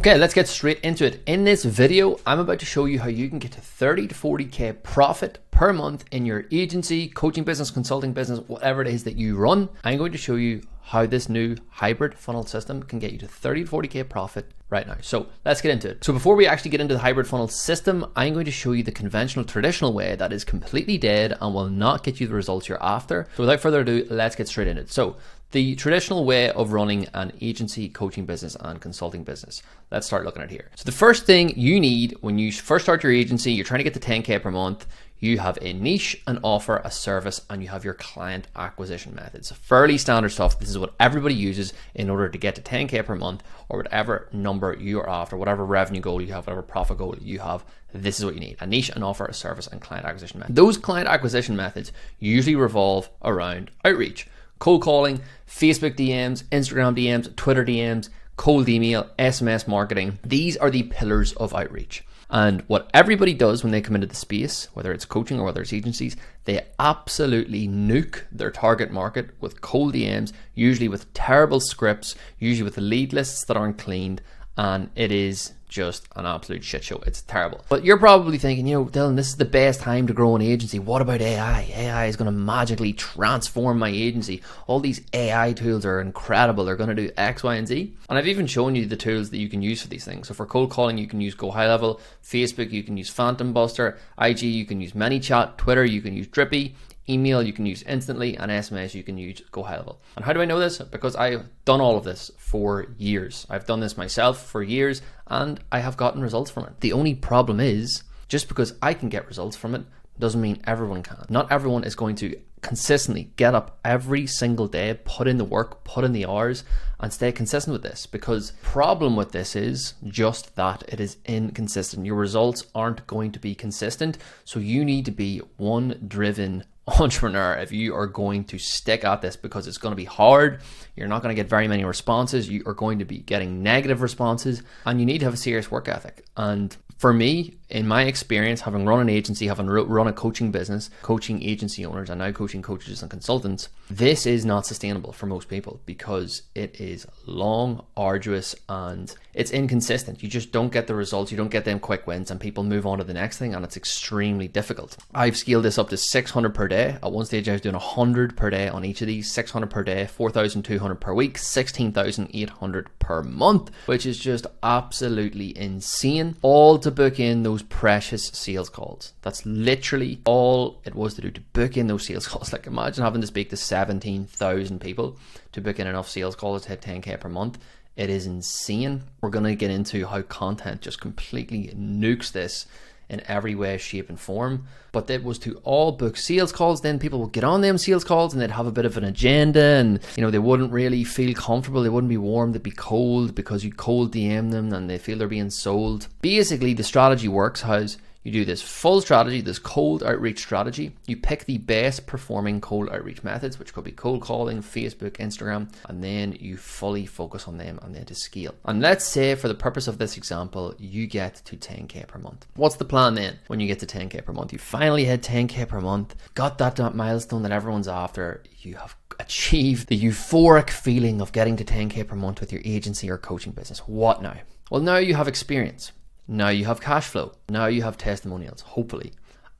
Okay, let's get straight into it. In this video, I'm about to show you how you can get to 30 to 40K profit per month in your agency, coaching business, consulting business, whatever it is that you run. I'm going to show you how this new hybrid funnel system can get you to 30 to 40K profit right now. So let's get into it. So before we actually get into the hybrid funnel system, I'm going to show you the conventional, traditional way that is completely dead and will not get you the results you're after. So without further ado, let's get straight into it. So the traditional way of running an agency, coaching business, and consulting business. Let's start looking at here. So the first thing you need when you first start your agency, you're trying to get to 10K per month, you have a niche, an offer, a service, and you have your client acquisition methods. Fairly standard stuff. This is what everybody uses in order to get to 10K per month or whatever number you are after, whatever revenue goal you have, whatever profit goal you have. This is what you need: a niche, an offer, a service, and client acquisition method. Those client acquisition methods usually revolve around outreach. Cold calling, Facebook DMs, Instagram DMs, Twitter DMs, cold email, SMS marketing. These are the pillars of outreach. And what everybody does when they come into the space, whether it's coaching or whether it's agencies, they absolutely nuke their target market with cold DMs, usually with terrible scripts, usually with lead lists that aren't cleaned, and it is just an absolute shit show. It's terrible. But you're probably thinking, Dylan, this is the best time to grow an agency. What about AI? AI is going to magically transform my agency. All these AI tools are incredible. They're going to do X, Y, and Z. And I've even shown you the tools that you can use for these things. So for cold calling, you can use Go High Level. Facebook, you can use Phantom Buster. IG, you can use ManyChat. Twitter, you can use Drippy. Email, you can use Instantly, and SMS, you can use Go High Level. And how do I know this? Because I've done all of this for years. I've done this myself for years, and I have gotten results from it. The only problem is, just because I can get results from it doesn't mean everyone can. Not everyone is going to consistently get up every single day, put in the work, put in the hours, and stay consistent with this. Because problem with this is just that it is inconsistent. Your results aren't going to be consistent. So you need to be one driven entrepreneur if you are going to stick at this, because it's going to be hard. You're not going to get very many responses. You are going to be getting negative responses, and you need to have a serious work ethic. And for me, in my experience, having run an agency, having run a coaching business, coaching agency owners, and now coaching coaches and consultants, this is not sustainable for most people because it is long, arduous, and it's inconsistent. You just don't get the results. You don't get them quick wins, and people move on to the next thing, and it's extremely difficult. I've scaled this up to 600 per day. At one stage, I was doing 100 per day on each of these. 600 per day, 4,200 per week, 16,800 per month, which is just absolutely insane. All to book in those precious sales calls. That's literally all it was to do, to book in those sales calls. Like, imagine having to speak to 17,000 people to book in enough sales calls to hit 10K per month. It is insane. We're going to get into how content just completely nukes this in every way, shape, and form. But that was to all book sales calls. Then people would get on them sales calls and they'd have a bit of an agenda, and they wouldn't really feel comfortable. They wouldn't be warm. They'd be cold because you cold DM them and they feel they're being sold. Basically, the strategy works as you do this full strategy, this cold outreach strategy. You pick the best performing cold outreach methods, which could be cold calling, Facebook, Instagram, and then you fully focus on them and then to scale. And let's say for the purpose of this example, you get to 10K per month. What's the plan then when you get to 10K per month? You finally hit 10K per month, got that milestone that everyone's after. You have achieved the euphoric feeling of getting to 10K per month with your agency or coaching business. What now? Well, now you have experience. Now you have cash flow. Now you have testimonials, hopefully.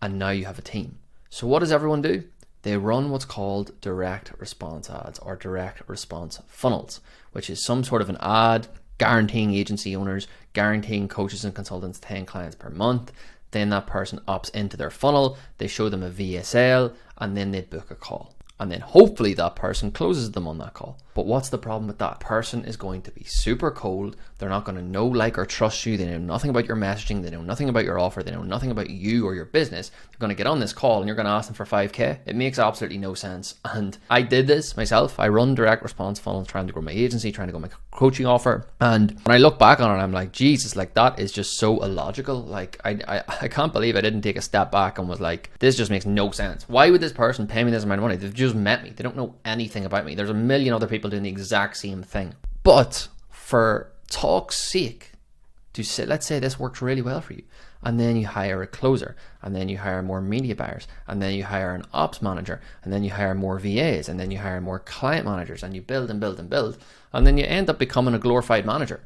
And now you have a team. So what does everyone do? They run what's called direct response ads or direct response funnels, which is some sort of an ad guaranteeing agency owners, guaranteeing coaches and consultants 10 clients per month. Then that person opts into their funnel. They show them a VSL, and then they book a call. And then hopefully that person closes them on that call. But what's the problem with that? Person is going to be super cold. They're not going to know, like, or trust you. They know nothing about your messaging. They know nothing about your offer. They know nothing about you or your business. They're going to get on this call and you're going to ask them for 5K. It makes absolutely no sense. And I did this myself. I run direct response funnels, trying to grow my agency, trying to grow my coaching offer. And when I look back on it, I'm like, Jesus, like, that is just so illogical. Like, I can't believe I didn't take a step back and was like, this just makes no sense. Why would this person pay me this amount of money? They've just met me. They don't know anything about me. There's a million other people doing the exact same thing. But for talk's sake, to say, let's say this works really well for you, and then you hire a closer, and then you hire more media buyers, and then you hire an ops manager, and then you hire more VAs, and then you hire more client managers, and you build and build and build, and then you end up becoming a glorified manager.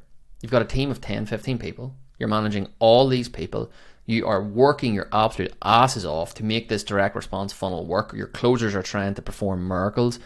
You've got a team of 10, 15 people. You're managing all these people. You are working your absolute asses off to make this direct response funnel work. Your closers are trying to perform miracles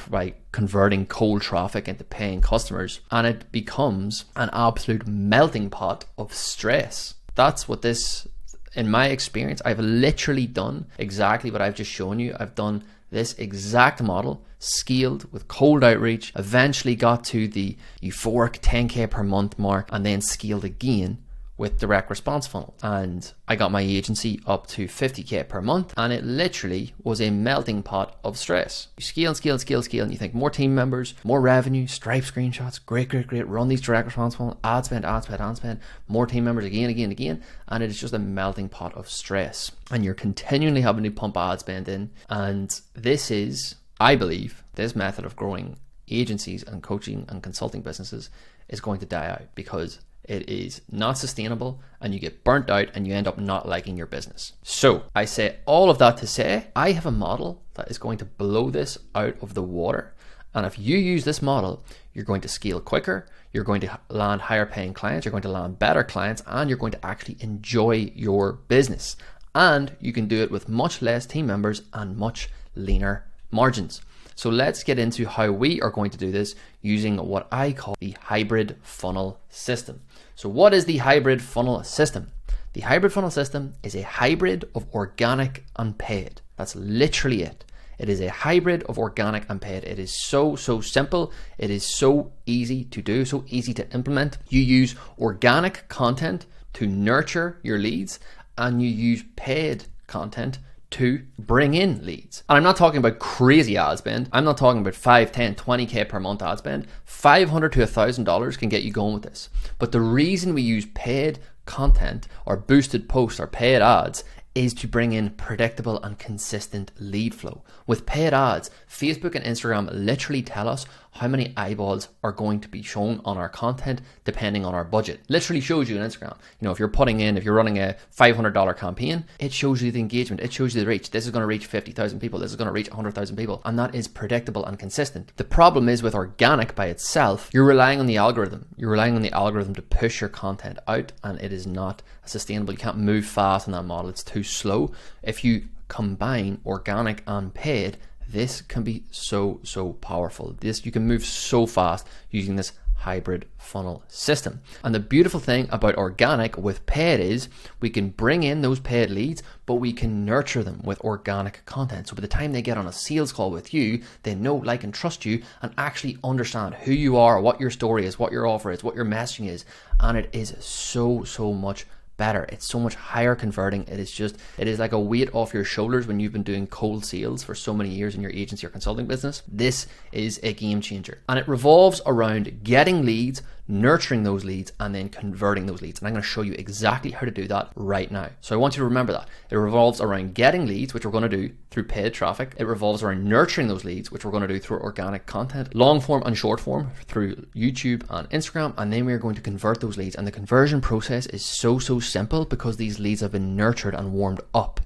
by converting cold traffic into paying customers. And it becomes an absolute melting pot of stress. That's what this, in my experience, I've literally done exactly what I've just shown you. I've done this exact model, scaled with cold outreach, eventually got to the euphoric 10K per month mark, and then scaled again with direct response funnel. And I got my agency up to 50K per month, and it literally was a melting pot of stress. You scale and scale and scale and scale, and you think more team members, more revenue, Stripe screenshots, great, run these direct response funnel, ad spend, more team members again, and it is just a melting pot of stress. And you're continually having to pump ad spend in. And this is, I believe, this method of growing agencies and coaching and consulting businesses is going to die out, because it is not sustainable and you get burnt out and you end up not liking your business. So I say all of that to say, I have a model that is going to blow this out of the water. And if you use this model, you're going to scale quicker, you're going to land higher paying clients, you're going to land better clients, and you're going to actually enjoy your business. And you can do it with much less team members and much leaner margins. So let's get into how we are going to do this using what I call the hybrid funnel system. So what is the hybrid funnel system? The hybrid funnel system is a hybrid of organic and paid. That's literally it. It is a hybrid of organic and paid. It is so simple. It is so easy to do, so easy to implement. You use organic content to nurture your leads, and you use paid content to bring in leads. And I'm not talking about crazy ad spend. I'm not talking about 5, 10, 20K per month ad spend. $500 to $1,000 can get you going with this. But the reason we use paid content or boosted posts or paid ads is to bring in predictable and consistent lead flow. With paid ads, Facebook and Instagram literally tell us how many eyeballs are going to be shown on our content depending on our budget. Literally shows you on Instagram. You know, if you're running a $500 campaign, it shows you the engagement, it shows you the reach. This is going to reach 50,000 people, this is going to reach 100,000 people, and that is predictable and consistent. The problem is with organic by itself, you're relying on the algorithm. You're relying on the algorithm to push your content out, and it is not sustainable. You can't move fast in that model. It's too slow. If you combine organic and paid, this can be so powerful. You can move so fast using this hybrid funnel system. And the beautiful thing about organic with paid is we can bring in those paid leads, but we can nurture them with organic content. So by the time they get on a sales call with you, they know, like, and trust you and actually understand who you are, what your story is, what your offer is, what your messaging is. And it is so much better. It's so much higher converting. It is like a weight off your shoulders when you've been doing cold sales for so many years in your agency or consulting business. This is a game changer, and it revolves around getting leads, nurturing those leads, and then converting those leads. And I'm going to show you exactly how to do that right now. So I want you to remember that it revolves around getting leads, which we're going to do through paid traffic. It revolves around nurturing those leads, which we're going to do through organic content, long form and short form through YouTube and Instagram. And then we're going to convert those leads. And the conversion process is so simple because these leads have been nurtured and warmed up.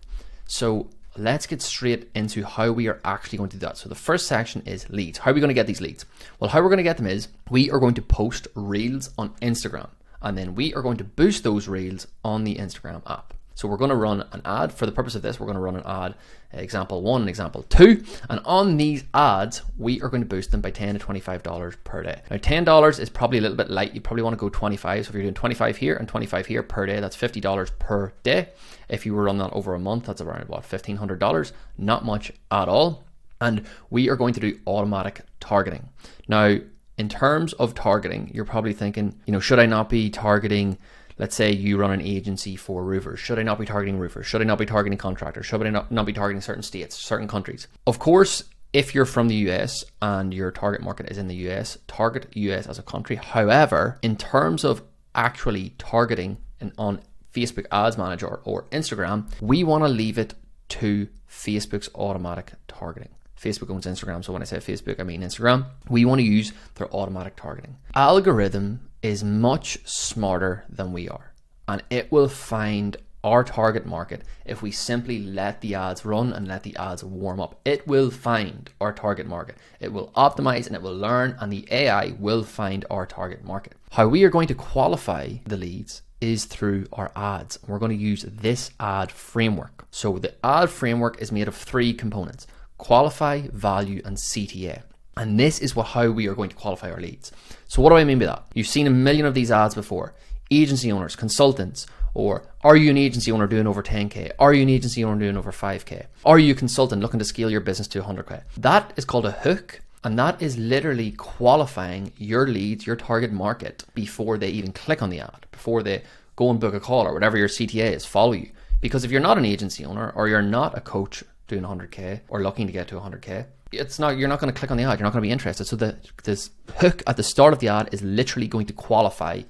So let's get straight into how we are actually going to do that. So the first section is leads. How are we going to get these leads? Well, how we're going to get them is we are going to post reels on Instagram, and then we are going to boost those reels on the Instagram app. So we're going to run an ad. For the purpose of this, we're going to run an ad, example 1 and example 2. And on these ads, we are going to boost them by $10 to $25 per day. Now, $10 is probably a little bit light. You probably want to go 25. So if you're doing 25 here and 25 here per day, that's $50 per day. If you were run that over a month, that's around $1,500. Not much at all. And we are going to do automatic targeting. Now, in terms of targeting, you're probably thinking, should I not be targeting? Let's say you run an agency for roofers. Should I not be targeting roofers? Should I not be targeting contractors? Should I not be targeting certain states, certain countries? Of course, if you're from the US and your target market is in the US, target US as a country. However, in terms of actually targeting on Facebook Ads Manager or Instagram, we want to leave it to Facebook's automatic targeting. Facebook owns Instagram, so when I say Facebook, I mean Instagram. We want to use their automatic targeting. Algorithm is much smarter than we are, and it will find our target market if we simply let the ads run and let the ads warm up. It will find our target market. It will optimize and it will learn, and the AI will find our target market. How we are going to qualify the leads is through our ads. We're going to use this ad framework. So the ad framework is made of 3 components: qualify, value, and CTA. And this is how we are going to qualify our leads. So what do I mean by that? You've seen a million of these ads before. Agency owners, consultants, or are you an agency owner doing over 10K? Are you an agency owner doing over 5K? Are you a consultant looking to scale your business to 100K? That is called a hook. And that is literally qualifying your leads, your target market, before they even click on the ad, before they go and book a call or whatever your CTA is, follow you. Because if you're not an agency owner or you're not a coach doing 100K or looking to get to 100K, you're not going to click on the ad. You're not going to be interested. So this hook at the start of the ad is literally going to qualify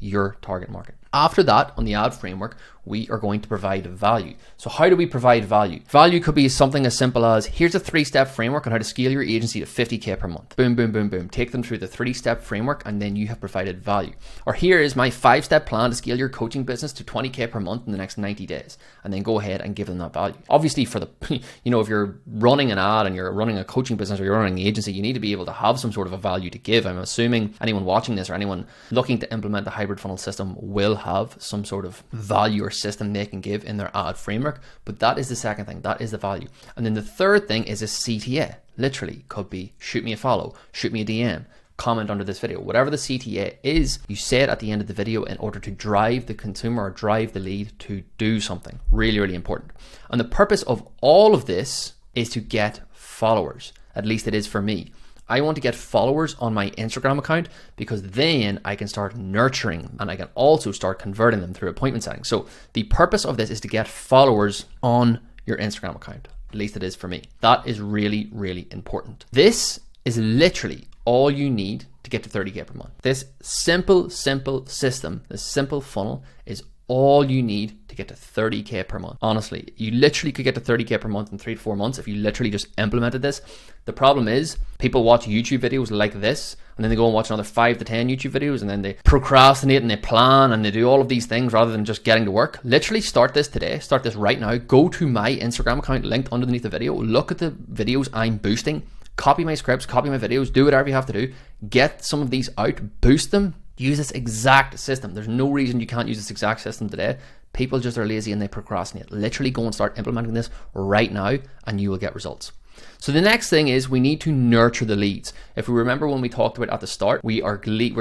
your target market. After that, on the ad framework, we are going to provide value. So how do we provide value? Value could be something as simple as, here's a 3-step framework on how to scale your agency to 50K per month. Boom, boom, boom, boom. Take them through the 3-step framework and then you have provided value. Or here is my 5-step plan to scale your coaching business to 20K per month in the next 90 days. And then go ahead and give them that value. Obviously for if you're running an ad and you're running a coaching business or you're running an agency, you need to be able to have some sort of a value to give. I'm assuming anyone watching this or anyone looking to implement the hybrid funnel system will have some sort of value or system they can give in their ad framework. But that is the second thing. That is the value. And then the third thing is a CTA. Literally could be shoot me a follow, shoot me a DM, comment under this video. Whatever the CTA is, you say it at the end of the video in order to drive the consumer or drive the lead to do something. Really, really important. And the purpose of all of this is to get followers. At least it is for me. I want to get followers on my Instagram account because then I can start nurturing and I can also start converting them through appointment settings. So the purpose of this is to get followers on your Instagram account. At least it is for me. That is really, really important. This is literally all you need to get to 30K per month. This simple system, this simple funnel is all you need to get to 30K per month. Honestly, you literally could get to 30K per month in 3 to 4 months if you literally just implemented this. The problem is people watch YouTube videos like this and then they go and watch another 5 to 10 YouTube videos and then they procrastinate and they plan and they do all of these things rather than just getting to work. Literally start this today. Start this right now. Go to my Instagram account linked underneath the video. Look at the videos I'm boosting. Copy my scripts, copy my videos, do whatever you have to do. Get some of these out, boost them. Use this exact system. There's no reason you can't use this exact system today. People just are lazy and they procrastinate. Literally go and start implementing this right now and you will get results. So the next thing is we need to nurture the leads. If we remember when we talked about at the start, we're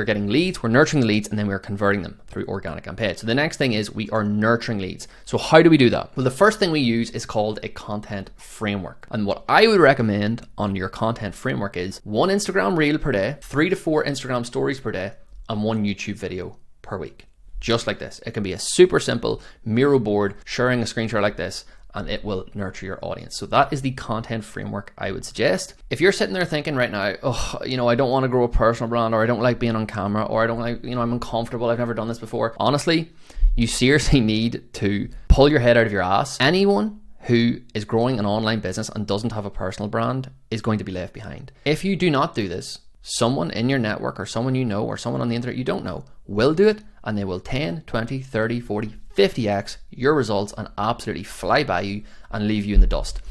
getting leads, we're nurturing the leads, and then we're converting them through organic and paid. So the next thing is we are nurturing leads. So how do we do that? Well, the first thing we use is called a content framework. And what I would recommend on your content framework is 1 Instagram reel per day, 3 to 4 Instagram stories per day, and 1 YouTube video per week. Just like this. It can be a super simple Miro board, sharing a screen share like this, and it will nurture your audience. So that is the content framework I would suggest. If you're sitting there thinking right now, I don't want to grow a personal brand, or I don't like being on camera, or I don't like, I'm uncomfortable, I've never done this before. Honestly, you seriously need to pull your head out of your ass. Anyone who is growing an online business and doesn't have a personal brand is going to be left behind. If you do not do this, someone in your network or someone you know or someone on the internet you don't know will do it, and they will 10, 20, 30, 40, 50x your results and absolutely fly by you and leave you in the dust.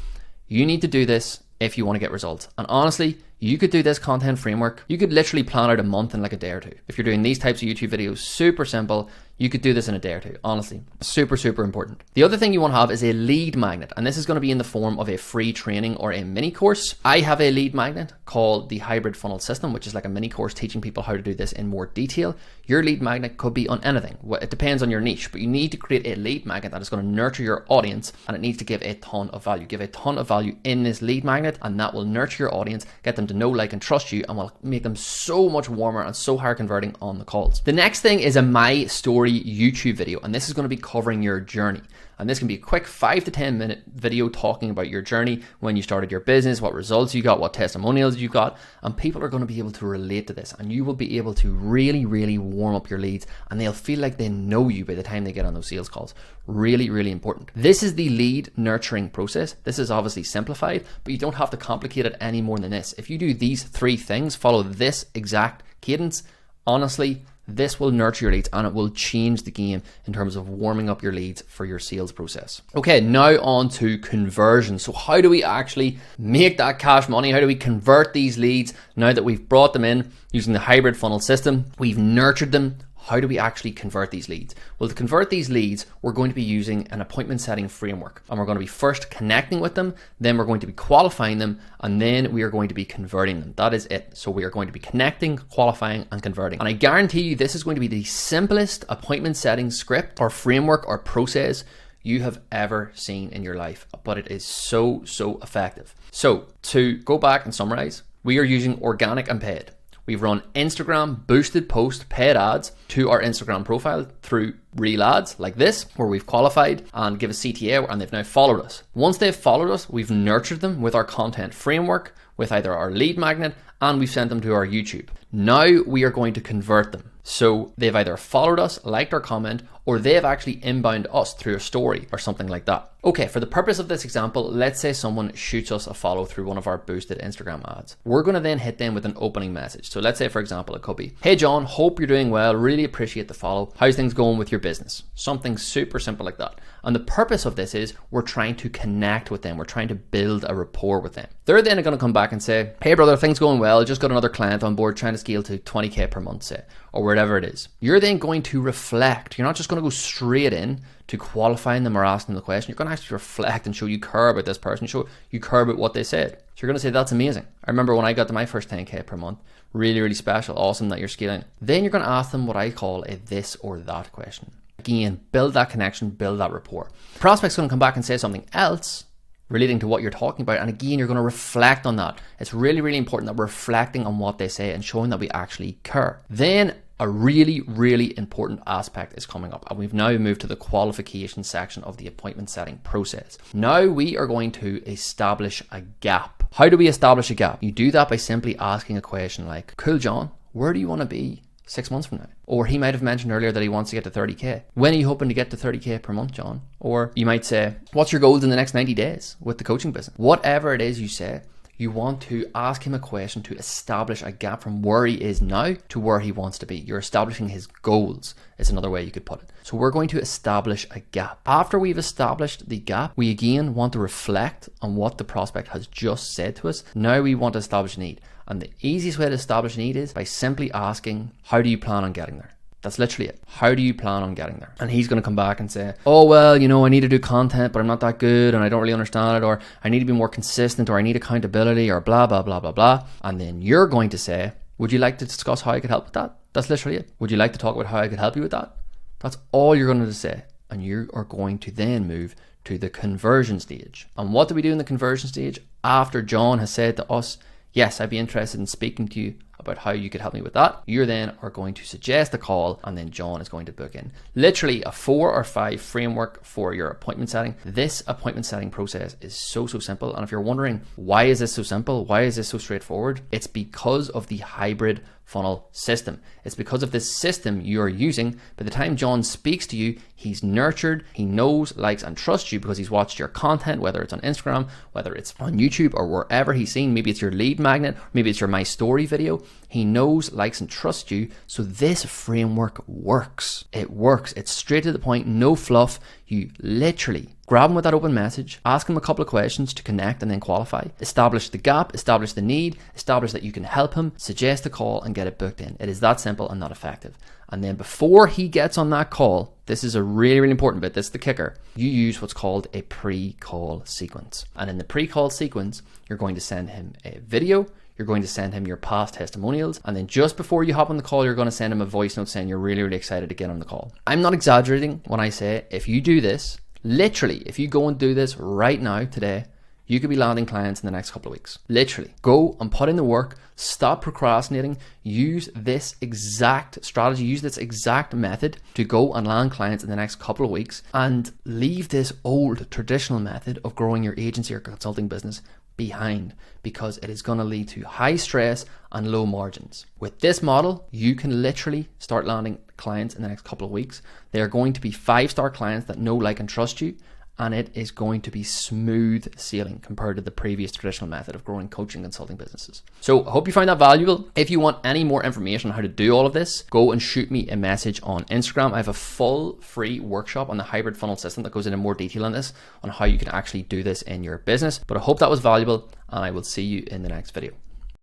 You need to do this if you want to get results. And honestly, you could do this content framework. You could literally plan out a month in like a day or two. If you're doing these types of YouTube videos, super simple. You could do this in a day or two. Honestly, super, super important. The other thing you want to have is a lead magnet. And this is going to be in the form of a free training or a mini course. I have a lead magnet called the Hybrid Funnel System, which is like a mini course teaching people how to do this in more detail. Your lead magnet could be on anything. It depends on your niche, but you need to create a lead magnet that is going to nurture your audience, and it needs to give a ton of value. Give a ton of value in this lead magnet, and that will nurture your audience, get them to know, like, and trust you, and will make them so much warmer and so higher converting on the calls. The next thing is a My Story YouTube video, and this is going to be covering your journey. And this can be a quick 5 to 10 minute video talking about your journey, when you started your business, what results you got, what testimonials you got, and people are going to be able to relate to this, and you will be able to really, really warm up your leads, and they'll feel like they know you by the time they get on those sales calls. Really, really important. This is the lead nurturing process. This is obviously simplified, but you don't have to complicate it any more than this. If you do these 3 things, follow this exact cadence, honestly, this will nurture your leads and it will change the game in terms of warming up your leads for your sales process. Okay, now on to conversion. So how do we actually make that cash money? How do we convert these leads now that we've brought them in using the hybrid funnel system? We've nurtured them. How do we actually convert these leads? Well, to convert these leads, we're going to be using an appointment setting framework, and we're going to be first connecting with them, then we're going to be qualifying them, and then we are going to be converting them. That is it. So we are going to be connecting, qualifying, and converting. And I guarantee you this is going to be the simplest appointment setting script or framework or process you have ever seen in your life, but it is so effective. So to go back and summarize, we are using organic and paid. We've run Instagram boosted post paid ads to our Instagram profile through real ads like this, where we've qualified and give a CTA and they've now followed us. Once they've followed us, we've nurtured them with our content framework, with either our lead magnet, and we've sent them to our YouTube. Now we are going to convert them. So they've either followed us, liked our comment, or they've actually inbound us through a story or something like that. Okay, for the purpose of this example, let's say someone shoots us a follow through one of our boosted Instagram ads. We're going to then hit them with an opening message. So let's say, for example, it could be, "Hey John, hope you're doing well. Really appreciate the follow. How's things going with your business?" Something super simple like that. And the purpose of this is we're trying to connect with them. We're trying to build a rapport with them. They're then going to come back and say, "Hey brother, things going well. Just got another client on board trying to scale to 20K per month, say," or whatever it is. You're then going to reflect. You're not just going to go straight in to qualifying them or asking them the question. You're going to actually reflect and show you care about this person, show you care about what they said. So you're going to say, "That's amazing. I remember when I got to my first 10K per month. Really special. Awesome that you're scaling." Then you're going to ask them what I call a this or that question. Again, build that connection, build that rapport. Prospect's going to come back and say something else relating to what you're talking about. And again, you're going to reflect on that. It's really important that we're reflecting on what they say and showing that we actually care. Then a really important aspect is coming up, and we've now moved to the qualification section of the appointment setting process. Now we are going to establish a gap. How do we establish a gap? You do that by simply asking a question like, "Cool John, where do you want to be 6 months from now?" Or he might have mentioned earlier that he wants to get to 30K. "When are you hoping to get to 30K per month, John?" Or you might say, "What's your goals in the next 90 days with the coaching business?" Whatever it is you say, you want to ask him a question to establish a gap from where he is now to where he wants to be. You're establishing his goals, is another way you could put it. So we're going to establish a gap. After we've established the gap, we again want to reflect on what the prospect has just said to us. Now we want to establish a need. And the easiest way to establish a need is by simply asking, "How do you plan on getting there?" That's literally it. How do you plan on getting there? And he's going to come back and say, "Oh, well, I need to do content, but I'm not that good and I don't really understand it, or I need to be more consistent, or I need accountability, or blah, blah, blah, blah, blah." And then you're going to say, "Would you like to discuss how I could help with that?" That's literally it. "Would you like to talk about how I could help you with that?" That's all you're going to say. And you are going to then move to the conversion stage. And what do we do in the conversion stage? After John has said to us, "Yes, I'd be interested in speaking to you about how you could help me with that," you then are going to suggest a call, and then John is going to book in. Literally a 4 or 5 framework for your appointment setting. This appointment setting process is so simple. And if you're wondering, why is this so simple? Why is this so straightforward? It's because of the hybrid funnel system. It's because of this system you're using. By the time John speaks to you, he's nurtured, he knows, likes, and trusts you because he's watched your content, whether it's on Instagram, whether it's on YouTube, or wherever he's seen. Maybe it's your lead magnet, maybe it's your My Story video. He knows, likes, and trusts you. So this framework works. It works. It's straight to the point, no fluff. You literally grab him with that open message, ask him a couple of questions to connect and then qualify, establish the gap, establish the need, establish that you can help him, suggest a call, and get it booked in. It is that simple and that effective. And then before he gets on that call, this is a really important bit, this is the kicker, you use what's called a pre-call sequence. And in the pre-call sequence, you're going to send him a video, you're going to send him your past testimonials, and then just before you hop on the call, you're going to send him a voice note saying you're really excited to get on the call. I'm not exaggerating when I say if you do this, literally, if you go and do this right now, today, you could be landing clients in the next couple of weeks. Literally, go and put in the work, stop procrastinating, use this exact strategy, use this exact method to go and land clients in the next couple of weeks, and leave this old traditional method of growing your agency or consulting business behind, because it is going to lead to high stress and low margins. With this model, you can literally start landing clients in the next couple of weeks. They are going to be 5-star clients that know, like, and trust you, and it is going to be smooth sailing compared to the previous traditional method of growing coaching consulting businesses. So I hope you found that valuable. If you want any more information on how to do all of this, go and shoot me a message on Instagram. I have a full free workshop on the hybrid funnel system that goes into more detail on this, on how you can actually do this in your business. But I hope that was valuable, and I will see you in the next video.